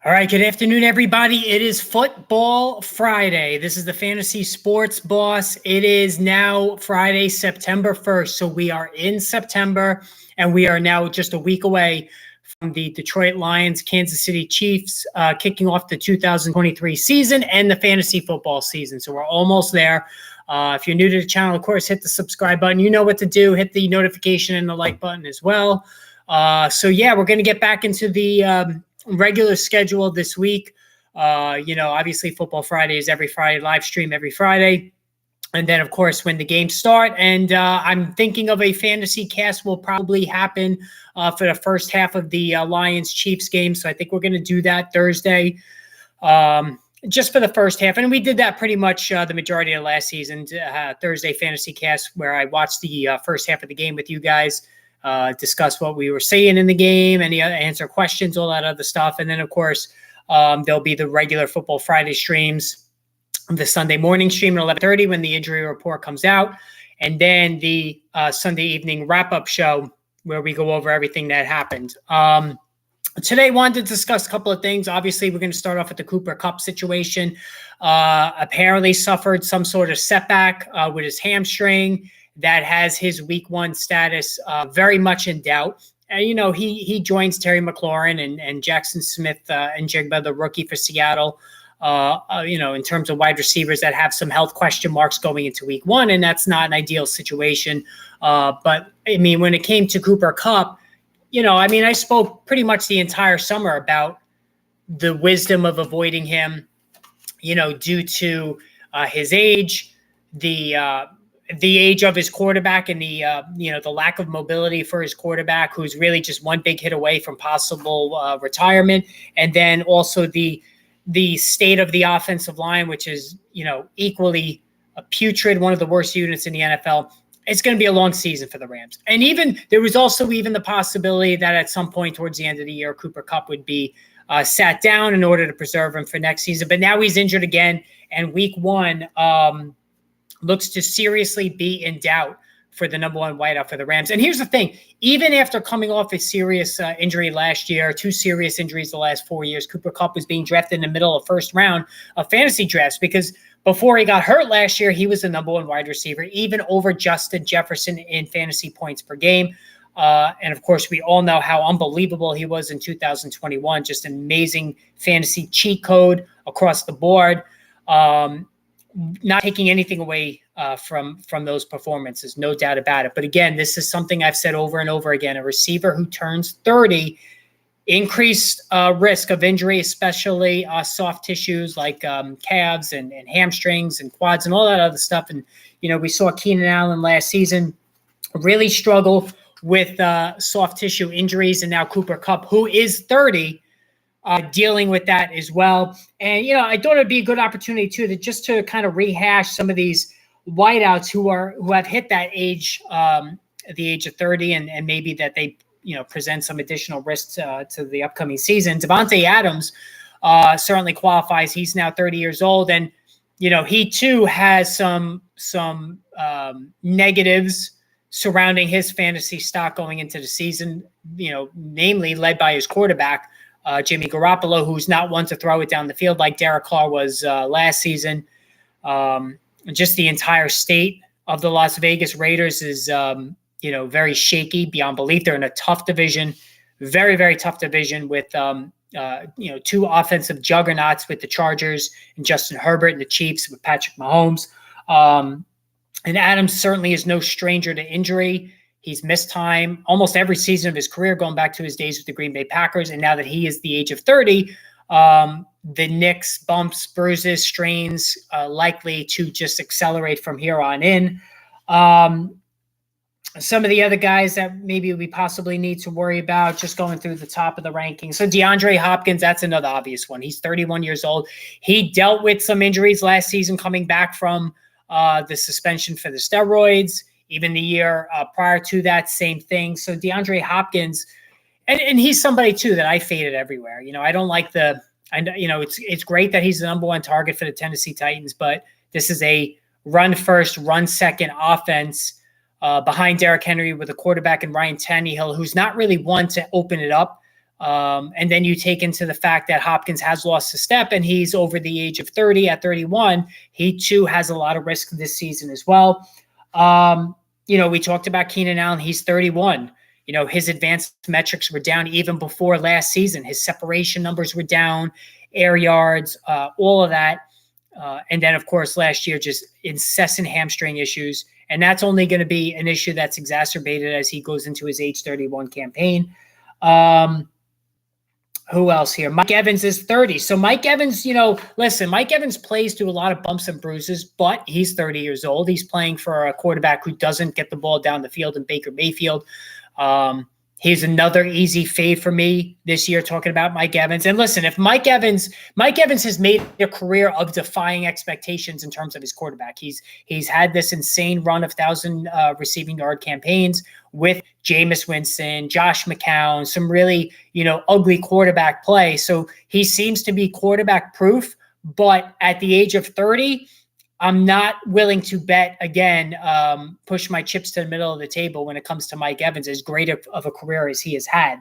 All right, good afternoon, everybody. It is Football Friday. This is the Fantasy Sports Boss. It is now Friday, September 1st. So we are in September, and we are now just a week away from the Detroit Lions, Kansas City Chiefs kicking off the 2023 season and the fantasy football season. So we're almost there. If you're new to the channel, of course, hit the subscribe button. You know what to do. Hit the notification and the like button as well. So we're going to get back into the regular schedule this week. Obviously Football Friday is every Friday, live stream every Friday. And then, of course, when the games start, and I'm thinking of a fantasy cast will probably happen for the first half of the Lions-Chiefs game. So I think we're going to do that Thursday just for the first half. And we did that pretty much the majority of last season, Thursday fantasy cast, where I watched the first half of the game with you guys. Discuss what we were saying in the game, answer questions, all that other stuff. And then, of course, there'll be the regular Football Friday streams, the Sunday morning stream at 11:30 when the injury report comes out, and then the Sunday evening wrap-up show where we go over everything that happened. Today, I wanted to discuss a couple of things. Obviously, we're going to start off with the Cooper Kupp situation. Apparently suffered some sort of setback with his hamstring. That has his week one status very much in doubt. And, he joins Terry McLaurin and Jackson Smith and Jigba, the rookie for Seattle, in terms of wide receivers that have some health question marks going into week one. And that's not an ideal situation. But when it came to Cooper Kupp, I spoke pretty much the entire summer about the wisdom of avoiding him, due to his age, the age of his quarterback and the lack of mobility for his quarterback, who's really just one big hit away from possible retirement. And then also the state of the offensive line, which is, equally putrid, one of the worst units in the NFL. It's going to be a long season for the Rams. And there was also the possibility that at some point towards the end of the year, Cooper Kupp would be sat down in order to preserve him for next season. But now he's injured again. And week one, looks to seriously be in doubt for the number one wideout for the Rams. And here's the thing, even after coming off a serious injury last year, 2 serious injuries the last 4 years, Cooper Kupp was being drafted in the middle of first round of fantasy drafts, because before he got hurt last year, he was the number one wide receiver, even over Justin Jefferson in fantasy points per game. And of course, we all know how unbelievable he was in 2021, just an amazing fantasy cheat code across the board. Not taking anything away from those performances, no doubt about it. But again, this is something I've said over and over again. A receiver who turns 30, increased risk of injury, especially soft tissues like calves and hamstrings and quads and all that other stuff. And, we saw Keenan Allen last season really struggle with soft tissue injuries. And now Cooper Kupp, who is 30, dealing with that as well. And, I thought it'd be a good opportunity too, to kind of rehash some of these wideouts who have hit that age, the age of 30, and maybe that they, present some additional risks to the upcoming season. Davante Adams certainly qualifies. He's now 30 years old. And, he too has some negatives surrounding his fantasy stock going into the season, namely led by his quarterback, Jimmy Garoppolo, who's not one to throw it down the field like Derek Carr was last season. Just the entire state of the Las Vegas Raiders is, very shaky beyond belief. They're in a tough division, very, very tough division with, 2 offensive juggernauts with the Chargers and Justin Herbert, and the Chiefs with Patrick Mahomes. And Adams certainly is no stranger to injury. He's missed time almost every season of his career, going back to his days with the Green Bay Packers. And now that he is the age of 30, the nicks, bumps, bruises, strains likely to just accelerate from here on in. Some of the other guys that maybe we possibly need to worry about, just going through the top of the rankings. So DeAndre Hopkins, that's another obvious one. He's 31 years old. He dealt with some injuries last season coming back from the suspension for the steroids. Even the year prior to that, same thing. So DeAndre Hopkins, and he's somebody too that I faded everywhere. I don't like it's great that he's the number one target for the Tennessee Titans, but this is a run first, run second offense behind Derrick Henry with a quarterback in Ryan Tannehill, who's not really one to open it up And then you take into the fact that Hopkins has lost a step and he's over the age of 30 at 31. He too has a lot of risk this season as well. We talked about Keenan Allen. He's 31. His advanced metrics were down even before last season. His separation numbers were down, air yards, all of that. And then, of course, last year, just incessant hamstring issues. And that's only going to be an issue that's exacerbated as he goes into his age 31 campaign. Who else here? Mike Evans is 30. So Mike Evans, Mike Evans plays through a lot of bumps and bruises, but he's 30 years old. He's playing for a quarterback who doesn't get the ball down the field in Baker Mayfield. He's another easy fade for me this year, talking about Mike Evans. And listen, if Mike Evans has made a career of defying expectations in terms of his quarterback. He's had this insane run of 1,000 receiving yard campaigns with Jameis Winston, Josh McCown, some really, ugly quarterback play. So he seems to be quarterback proof, but at the age of 30, I'm not willing to bet again, push my chips to the middle of the table when it comes to Mike Evans, as great of a career as he has had.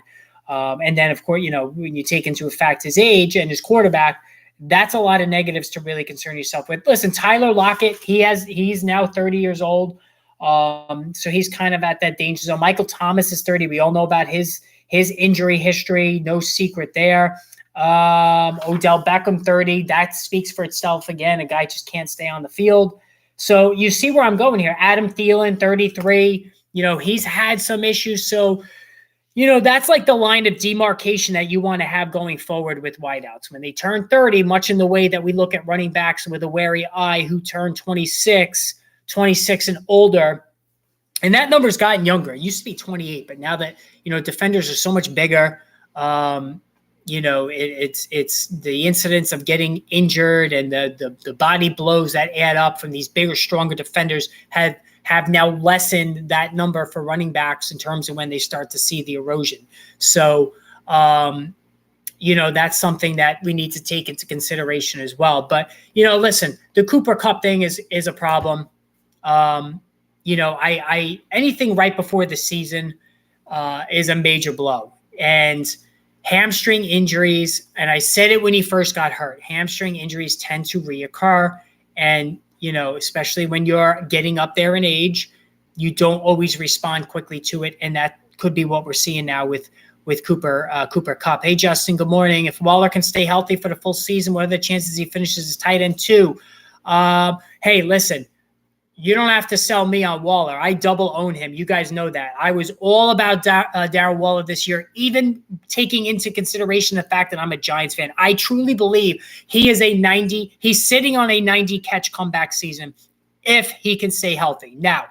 And then, of course, when you take into effect his age and his quarterback, that's a lot of negatives to really concern yourself with. Listen, Tyler Lockett, he's now 30 years old. So he's kind of at that danger zone. Michael Thomas is 30. We all know about his injury history. No secret there. Odell Beckham, 30. That speaks for itself again. A guy just can't stay on the field. So you see where I'm going here. Adam Thielen, 33. He's had some issues. So, that's like the line of demarcation that you want to have going forward with wideouts. When they turn 30, much in the way that we look at running backs with a wary eye who turn 26 and older. And that number's gotten younger. It used to be 28, but now that, defenders are so much bigger, it's the incidence of getting injured and the body blows that add up from these bigger, stronger defenders have now lessened that number for running backs in terms of when they start to see the erosion. So, that's something that we need to take into consideration as well. But, listen, the Cooper Kupp thing is a problem. Anything right before the season is a major blow. And hamstring injuries, and I said it when he first got hurt, hamstring injuries tend to reoccur. And, especially when you're getting up there in age, you don't always respond quickly to it. And that could be what we're seeing now with Cooper Kupp. Hey, Justin, good morning. If Waller can stay healthy for the full season, what are the chances he finishes as tight end 2? Hey, listen, you don't have to sell me on Waller. I double own him. You guys know that. I was all about Darren Waller this year, even taking into consideration the fact that I'm a Giants fan. I truly believe he's sitting on a 90 catch comeback season if he can stay healthy. Now,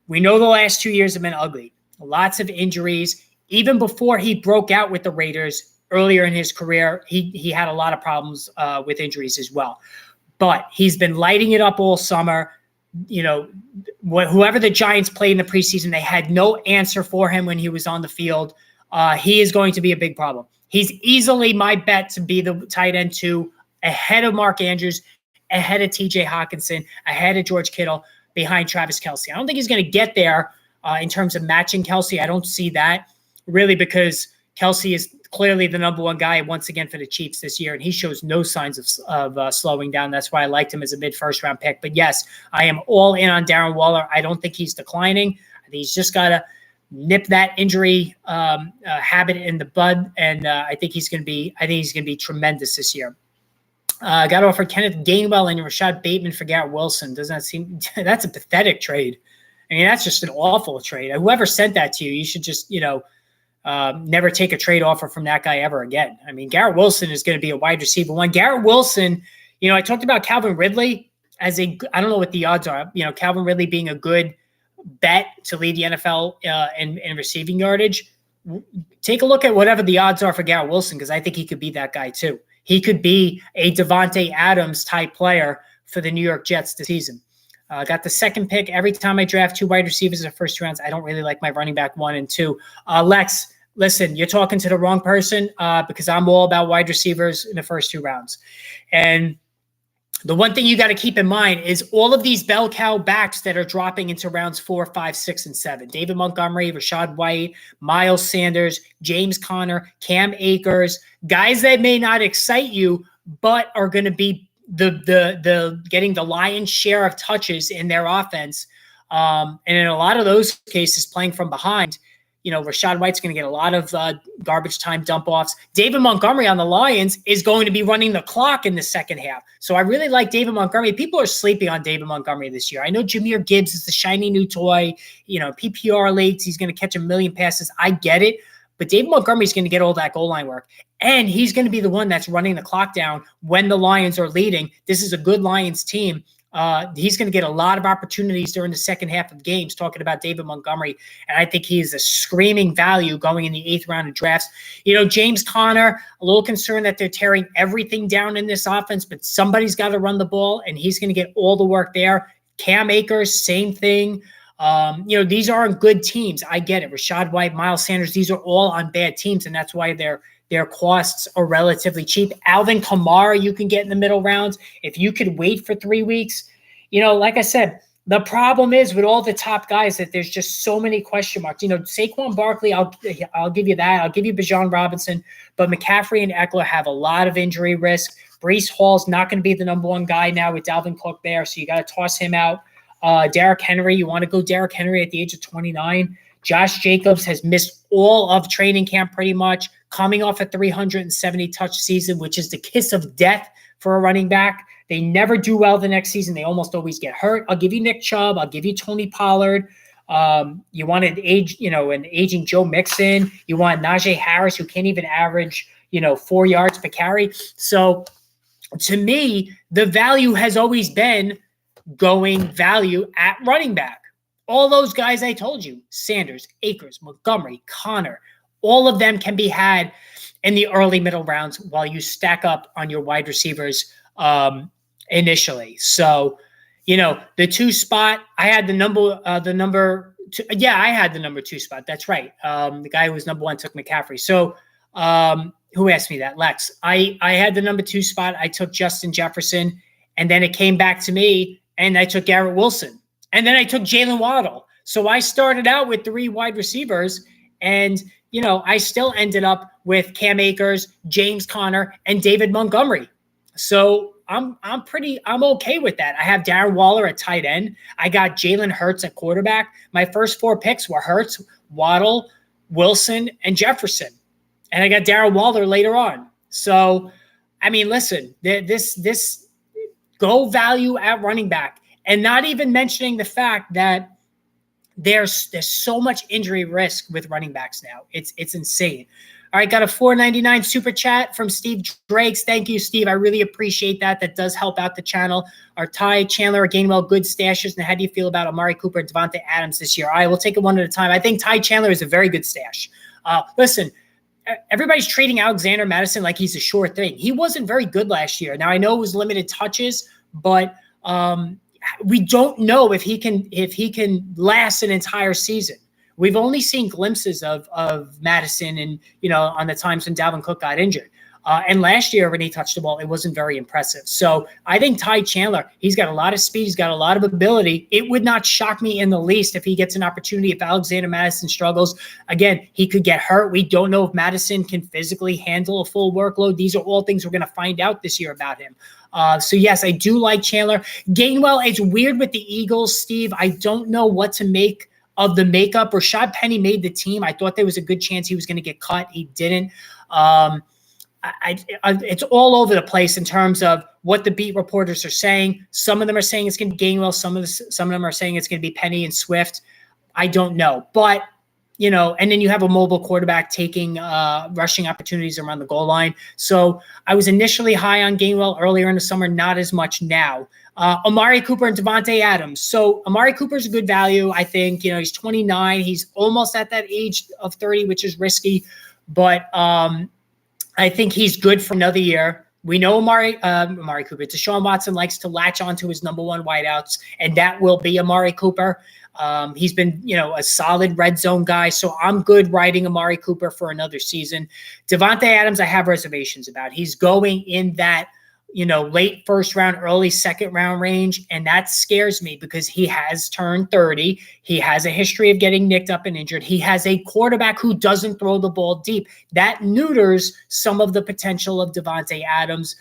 we know the last 2 years have been ugly. Lots of injuries. Even before he broke out with the Raiders earlier in his career, he had a lot of problems with injuries as well. But he's been lighting it up all summer. Whoever the Giants played in the preseason, they had no answer for him when he was on the field. He is going to be a big problem. He's easily my bet to be the tight end 2, ahead of Mark Andrews, ahead of TJ Hawkinson, ahead of George Kittle, behind Travis Kelce. I don't think he's going to get there in terms of matching Kelce. I don't see that really, because Kelce is clearly the number one guy once again for the Chiefs this year, and he shows no signs of slowing down. That's why I liked him as a mid-first round pick. But yes, I am all in on Darren Waller. I don't think he's declining. I think he's just got to nip that injury habit in the bud, and I think he's going to be tremendous this year. Got to offer Kenneth Gainwell and Rashad Bateman for Garrett Wilson. Doesn't that seem that's a pathetic trade? I mean, that's just an awful trade. Whoever sent that to you, you should just never take a trade offer from that guy ever again. I mean, Garrett Wilson is going to be a wide receiver 1. Garrett Wilson, I talked about Calvin Ridley as I don't know what the odds are, Calvin Ridley being a good bet to lead the NFL in receiving yardage. Take a look at whatever the odds are for Garrett Wilson, because I think he could be that guy too. He could be a Devontae Adams type player for the New York Jets this season. Got the second pick. Every time I draft 2 wide receivers in the first 2 rounds, I don't really like my running back 1 and 2. Lex, listen, you're talking to the wrong person because I'm all about wide receivers in the first 2 rounds. And The one thing you got to keep in mind is all of these bell cow backs that are dropping into rounds 4, 5, 6, and 7. David Montgomery, Rachaad White, Miles Sanders, James Conner, Cam Akers, guys that may not excite you, but are going to be the getting the lion's share of touches in their offense. And in a lot of those cases, playing from behind. Rachaad White's going to get a lot of garbage time dump offs. David Montgomery on the Lions is going to be running the clock in the second half. So I really like David Montgomery. People are sleeping on David Montgomery this year. I know Jahmyr Gibbs is the shiny new toy. PPR leagues, he's going to catch a million passes. I get it. But David Montgomery is going to get all that goal line work. And he's going to be the one that's running the clock down when the Lions are leading. This is a good Lions team. He's going to get a lot of opportunities during the second half of games, talking about David Montgomery. And I think he is a screaming value going in the 8th round of drafts. James Conner, a little concerned that they're tearing everything down in this offense, but somebody's got to run the ball, and he's going to get all the work there. Cam Akers, same thing. These aren't good teams. I get it. Rachaad White, Miles Sanders, these are all on bad teams, and that's why their costs are relatively cheap. Alvin Kamara, you can get in the middle rounds. If you could wait for 3 weeks, like I said, the problem is with all the top guys that there's just so many question marks. Saquon Barkley, I'll give you that. I'll give you Bijan Robinson, but McCaffrey and Eckler have a lot of injury risk. Breece Hall's not going to be the number one guy now with Dalvin Cook there, so you got to toss him out. Derrick Henry, you want to go Derrick Henry at the age of 29. Josh Jacobs has missed all of training camp pretty much, coming off a 370 touch season, which is the kiss of death for a running back. They never do well the next season. They almost always get hurt. I'll give you Nick Chubb. I'll give you Tony Pollard. You want an aging Joe Mixon. You want Najee Harris, who can't even average, 4 yards per carry. So to me, the value has always been going value at running back. All those guys I told you, Sanders, Akers, Montgomery, Conner, all of them can be had in the early middle rounds while you stack up on your wide receivers initially. So, the 2 spot, I had the number 2. Yeah, I had the number 2 spot. That's right. The guy who was number 1 took McCaffrey. So who asked me that? Lex. I had the number 2 spot. I took Justin Jefferson, and then it came back to me, and I took Garrett Wilson. And then I took Jalen Waddle. So I started out with 3 wide receivers, and, I still ended up with Cam Akers, James Conner, and David Montgomery. So I'm okay with that. I have Darren Waller at tight end. I got Jalen Hurts at quarterback. My first 4 picks were Hurts, Waddle, Wilson, and Jefferson. And I got Darren Waller later on. So, listen, this go value at running back. And not even mentioning the fact that there's so much injury risk with running backs now. It's insane. All right, got a $4.99 super chat from Steve Drakes. Thank you, Steve. I really appreciate that. That does help out the channel. Are Ty Chandler or Gainwell good stashes? And how do you feel about Amari Cooper and Devontae Adams this year? All right, we'll take it one at a time. I think Ty Chandler is a very good stash. Listen, everybody's treating Alexander Mattison like he's a sure thing. He wasn't very good last year. Now, I know it was limited touches, but we don't know if he can last an entire season. We've only seen glimpses of Madison and, on the times when Dalvin Cook got injured. And last year when he touched the ball, it wasn't very impressive. So I think Ty Chandler, he's got a lot of speed. He's got a lot of ability. It would not shock me in the least if he gets an opportunity. If Alexander Mattison struggles, again, he could get hurt. We don't know if Madison can physically handle a full workload. These are all things we're going to find out this year about him. So yes, I do like Chandler. Gainwell, it's weird with the Eagles, Steve. I don't know what to make of the makeup. Rashad Penny made the team. I thought there was a good chance he was going to get cut. He didn't. It's all over the place in terms of what the beat reporters are saying. Some of them are saying it's going to be Gainwell. Some of them are saying it's going to be Penny and Swift. I don't know. But, and then you have a mobile quarterback taking rushing opportunities around the goal line. So I was initially high on Gainwell earlier in the summer, not as much now. Amari Cooper and Devontae Adams. So Amari Cooper's a good value. I think, he's 29. He's almost at that age of 30, which is risky. But I think he's good for another year. We know Amari Cooper. Deshaun Watson likes to latch onto his number 1 wideouts, and that will be Amari Cooper. He's been, a solid red zone guy, so I'm good riding Amari Cooper for another season. Devontae Adams, I have reservations about. He's going in that, late first round, early second round range. And that scares me because he has turned 30. He has a history of getting nicked up and injured. He has a quarterback who doesn't throw the ball deep. That neuters some of the potential of Davante Adams.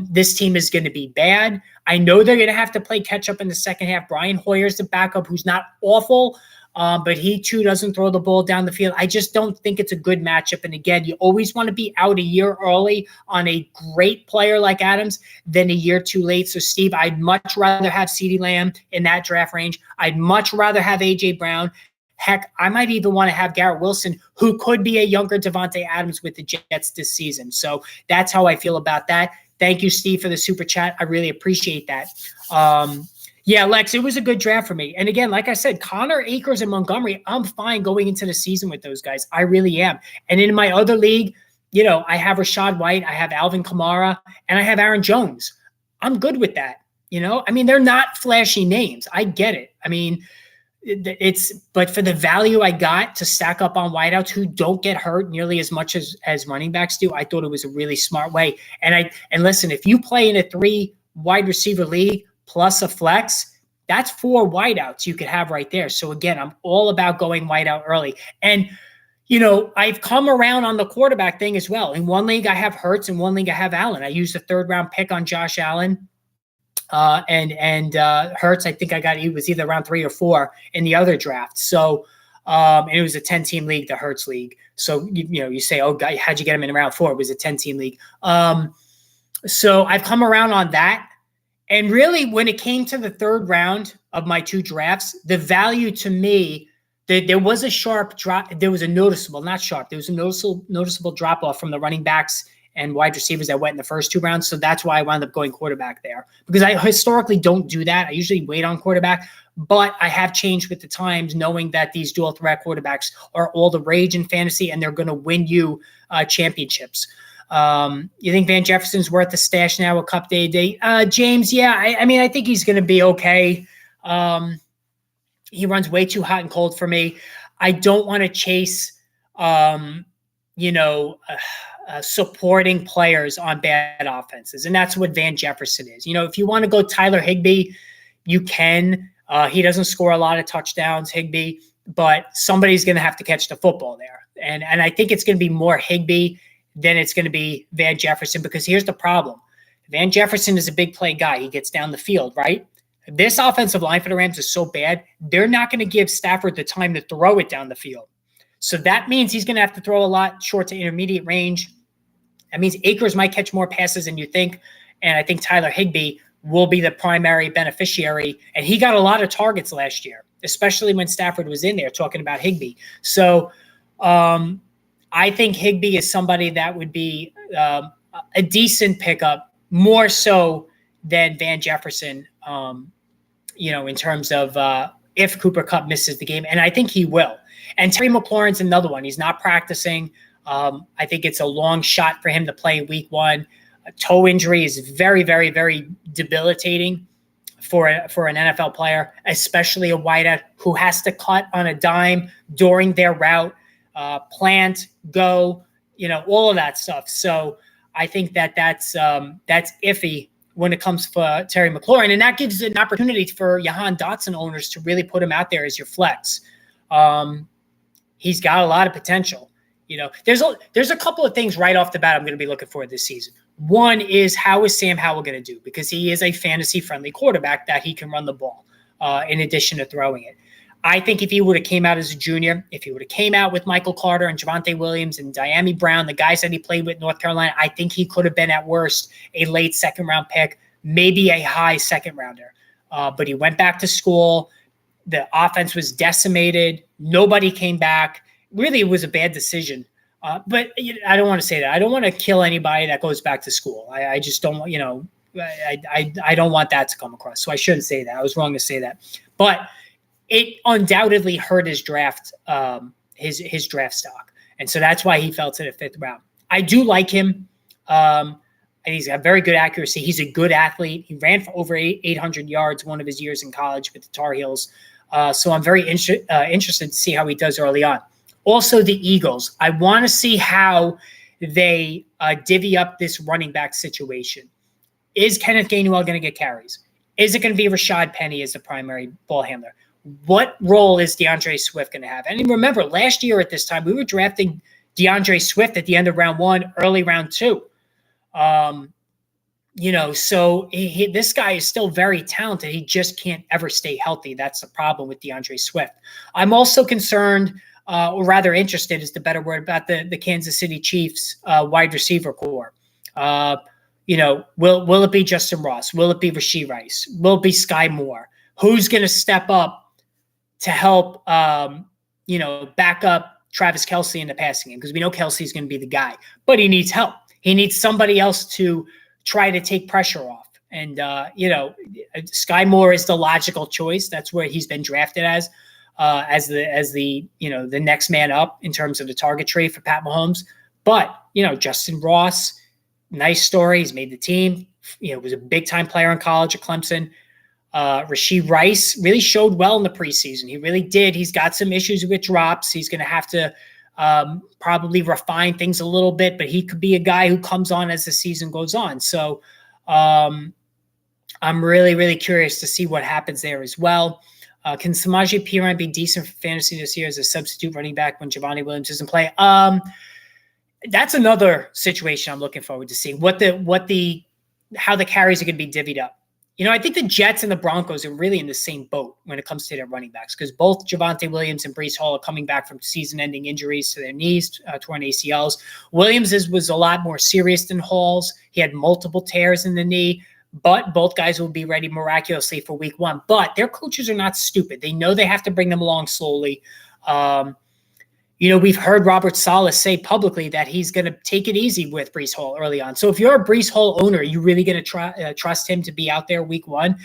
This team is going to be bad. I know they're going to have to play catch up in the second half. Brian Hoyer's the backup who's not awful, but he too doesn't throw the ball down the field. I just don't think it's a good matchup. And again, you always want to be out a year early on a great player like Adams than a year too late. So Steve, I'd much rather have CeeDee Lamb in that draft range. I'd much rather have A.J. Brown. Heck, I might even want to have Garrett Wilson, who could be a younger Davante Adams with the Jets this season. So that's how I feel about that. Thank you, Steve, for the super chat. I really appreciate that. Yeah, Lex, it was a good draft for me. And again, like I said, Connor, Akers, and Montgomery, I'm fine going into the season with those guys. I really am. And in my other league, I have Rachaad White, I have Alvin Kamara, and I have Aaron Jones. I'm good with that. They're not flashy names. I get it. But for the value I got to stack up on wideouts who don't get hurt nearly as much as running backs do, I thought it was a really smart way. And listen, if you play in a 3 wide receiver league plus a flex, that's 4 wideouts you could have right there. So again, I'm all about going wideout early. And I've come around on the quarterback thing as well. In one league I have Hurts, in one league I have Allen. I used a 3rd round pick on Josh Allen. And Hurts, I think it was either round 3 or 4 in the other draft. So, and it was a 10-team league, the Hurts league. So, you say, oh, God, how'd you get him in round 4? It was a 10-team league. So I've come around on that. And really, when it came to the 3rd round of my 2 drafts, the value to me, there was a sharp drop. There was a noticeable, not sharp. There was a noticeable drop off from the running backs and wide receivers that went in the first 2 rounds. So that's why I wound up going quarterback there, because I historically don't do that. I usually wait on quarterback, but I have changed with the times, knowing that these dual threat quarterbacks are all the rage in fantasy and they're going to win you championships. You think Van Jefferson's worth the stash now, a cup day? James, yeah, I think he's going to be okay. He runs way too hot and cold for me. I don't want to chase, supporting players on bad offenses. And that's what Van Jefferson is. If you want to go Tyler Higbee, you can. He doesn't score a lot of touchdowns, Higbee, but somebody's going to have to catch the football there. And I think it's going to be more Higbee than it's going to be Van Jefferson, because here's the problem. Van Jefferson is a big play guy. He gets down the field, right? This offensive line for the Rams is so bad, they're not going to give Stafford the time to throw it down the field. So that means he's going to have to throw a lot short to intermediate range. That means Akers might catch more passes than you think. And I think Tyler Higbee will be the primary beneficiary. And he got a lot of targets last year, especially when Stafford was in there talking about Higbee. So I think Higbee is somebody that would be a decent pickup, more so than Van Jefferson, in terms of if Cooper Kupp misses the game. And I think he will. And Terry McLaurin's another one. He's not practicing. I think it's a long shot for him to play week 1. A toe injury is very, very, very debilitating for an NFL player, especially a wideout who has to cut on a dime during their route, plant, go, all of that stuff. So I think that's iffy when it comes for Terry McLaurin. And that gives an opportunity for Jahan Dotson owners to really put him out there as your flex. He's got a lot of potential. There's a couple of things right off the bat I'm going to be looking for this season. One is, how is Sam Howell going to do? Because he is a fantasy-friendly quarterback that he can run the ball in addition to throwing it. I think if he would have came out as a junior, if he would have came out with Michael Carter and Javonte Williams and Diami Brown, the guys that he played with North Carolina, I think he could have been at worst a late 2nd round pick, maybe a high 2nd rounder. But he went back to school. The offense was decimated. Nobody came back. Really, it was a bad decision. But I don't want to say that. I don't want to kill anybody that goes back to school. I just don't, I don't want that to come across. So I shouldn't say that. I was wrong to say that. But it undoubtedly hurt his draft, his draft stock. And so that's why he fell to the 5th round. I do like him. And he's got very good accuracy. He's a good athlete. He ran for over 800 yards one of his years in college with the Tar Heels. So I'm very interested to see how he does early on. Also, the Eagles. I want to see how they divvy up this running back situation. Is Kenneth Gainwell going to get carries? Is it going to be Rashad Penny as the primary ball handler? What role is DeAndre Swift going to have? And remember, last year at this time, we were drafting DeAndre Swift at the end of round 1, early round 2. So this guy is still very talented. He just can't ever stay healthy. That's the problem with DeAndre Swift. I'm also concerned, or rather interested is the better word, about the Kansas City Chiefs wide receiver core. Will it be Justin Ross? Will it be Rashee Rice? Will it be Sky Moore? Who's going to step up to help, back up Travis Kelce in the passing game? Because we know Kelce's going to be the guy, but he needs help. He needs somebody else to try to take pressure off. And, Sky Moore is the logical choice. That's where he's been drafted as the next man up in terms of the target tree for Pat Mahomes. But, Justin Ross, nice story. He's made the team. Was a big-time player in college at Clemson. Rashee Rice really showed well in the preseason. He really did. He's got some issues with drops. He's going to have to probably refine things a little bit, but he could be a guy who comes on as the season goes on. So I'm really, really curious to see what happens there as well. Can Samaje Perine be decent for fantasy this year as a substitute running back when Javonte Williams doesn't play? That's another situation I'm looking forward to seeing how the carries are going to be divvied up. I think the Jets and the Broncos are really in the same boat when it comes to their running backs, because both Javonte Williams and Breece Hall are coming back from season-ending injuries to their knees, torn ACLs. Williams was a lot more serious than Hall's. He had multiple tears in the knee, but both guys will be ready miraculously for week 1. But their coaches are not stupid. They know they have to bring them along slowly. We've heard Robert Saleh say publicly that he's going to take it easy with Breece Hall early on. So if you're a Breece Hall owner, you really going to trust him to be out there week 1?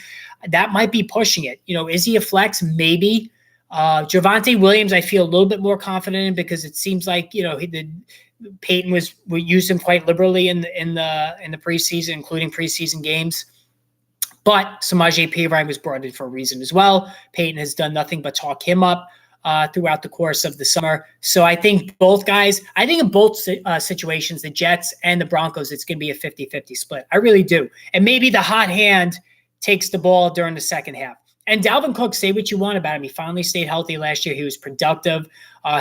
That might be pushing it. Is he a flex? Maybe. Javonte Williams, I feel a little bit more confident in, because it seems like Peyton we used him quite liberally in the preseason, including preseason games. But Samaje Perine was brought in for a reason as well. Peyton has done nothing but talk him up throughout the course of the summer. So I think in both situations, the Jets and the Broncos, it's going to be a 50-50 split. I really do. And maybe the hot hand takes the ball during the second half. And Dalvin Cook, say what you want about him. He finally stayed healthy last year. He was productive.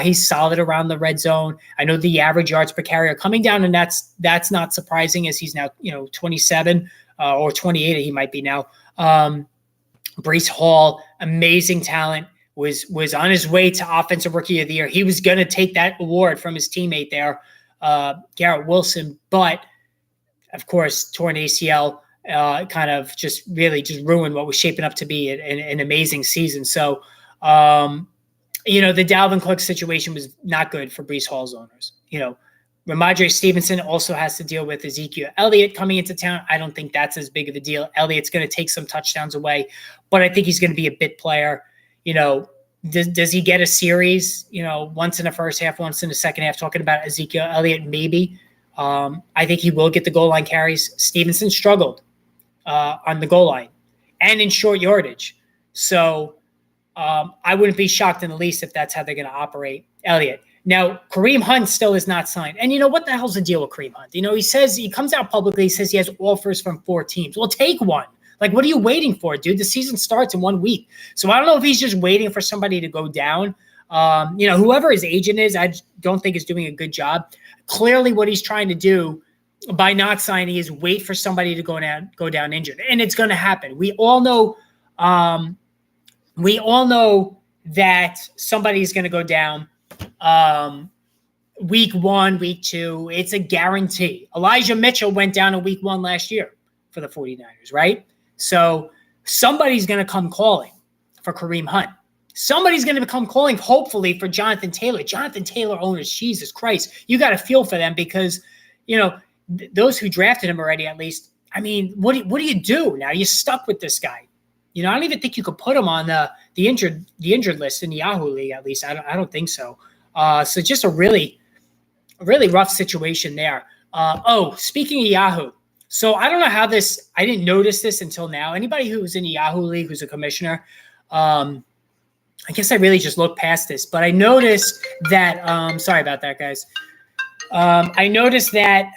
He's solid around the red zone. I know the average yards per carry are coming down, and that's not surprising, as he's now 27 or 28. He might be now. Breece Hall, amazing talent. Was on his way to Offensive Rookie of the Year. He was going to take that award from his teammate there, Garrett Wilson. But, of course, torn ACL kind of just ruined what was shaping up to be an amazing season. So, the Dalvin Cook situation was not good for Breece Hall's owners. Ramondre Stevenson also has to deal with Ezekiel Elliott coming into town. I don't think that's as big of a deal. Elliott's going to take some touchdowns away, but I think he's going to be a bit player. Does he get a series, once in the first half, once in the second half? Talking about Ezekiel Elliott, maybe. I think he will get the goal line carries. Stevenson struggled on the goal line and in short yardage. So I wouldn't be shocked in the least if that's how they're going to operate Elliott. Now, Kareem Hunt still is not signed. And what the hell's the deal with Kareem Hunt? He comes out publicly, he says he has offers from 4 teams. Well, take one. Like, what are you waiting for, dude? The season starts in 1 week. So I don't know if he's just waiting for somebody to go down. Whoever his agent is, I don't think is doing a good job. Clearly what he's trying to do by not signing is wait for somebody to go down injured. And it's going to happen. We all know that somebody's going to go down week 1, week 2. It's a guarantee. Elijah Mitchell went down in week 1 last year for the 49ers, right? So somebody's going to come calling for Kareem Hunt. Somebody's going to come calling, hopefully, for Jonathan Taylor. Jonathan Taylor owners, Jesus Christ. You got to feel for them, because, those who drafted him already, at least, I mean, what do you do now? You're stuck with this guy. I don't even think you could put him on the injured list in the Yahoo League, at least. I don't think so. So just a really, really rough situation there. Speaking of Yahoo, so I don't know how I didn't notice this until now. Anybody who's in the Yahoo League who's a commissioner, I guess I really just looked past this, but I noticed that, sorry about that, guys. I noticed that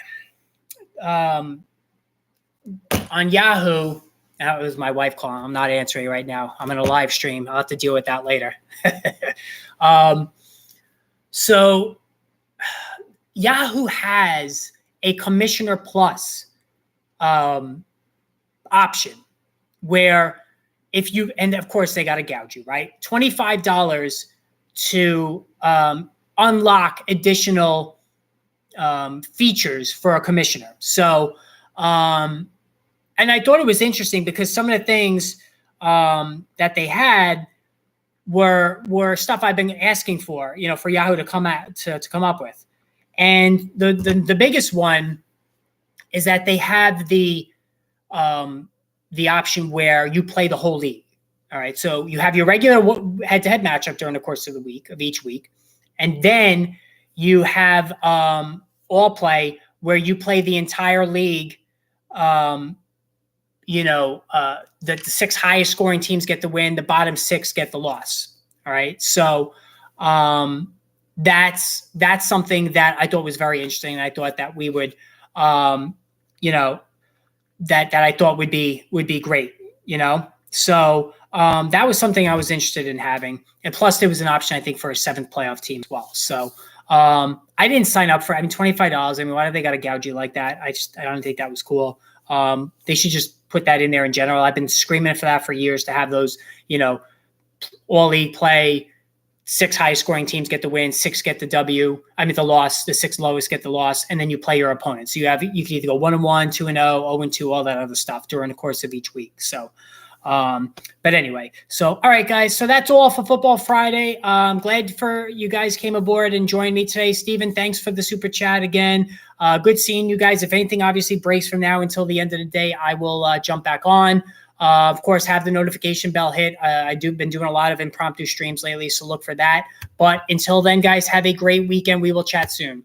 on Yahoo, that was my wife calling. I'm not answering right now. I'm in a live stream. I'll have to deal with that later. So Yahoo has a Commissioner Plus option where if you, and of course they got to gouge you, right? $25 to unlock additional features for a commissioner. So, and I thought it was interesting because some of the things that they had were stuff I've been asking for, for Yahoo to come up with. And the biggest one is that they have the option where you play the whole league. All right. So you have your regular head-to-head matchup during the course of the week, of each week. And then you have all play where you play the entire league. The 6 highest scoring teams get the win. The bottom 6 get the loss. All right. So that's something that I thought was very interesting. And I thought that we would, that I thought would be great, So that was something I was interested in having. And plus there was an option, I think, for a 7th playoff team as well. So I didn't sign up for, $25. Why do they got to gouge you like that? I don't think that was cool. They should just put that in there in general. I've been screaming for that for years, to have those, all league play, 6 highest scoring teams get the win, 6 get the the loss, the 6 lowest get the loss, and then you play your opponent. So you can either go 1-1, 2-0, 0-2, all that other stuff during the course of each week. So, but anyway, so, all right, guys. So that's all for Football Friday. I'm glad for you guys came aboard and joined me today. Steven, thanks for the super chat again. Good seeing you guys. If anything obviously breaks from now until the end of the day, I will jump back on. Of course, have the notification bell hit. I've been doing a lot of impromptu streams lately, so look for that. But until then, guys, have a great weekend. We will chat soon.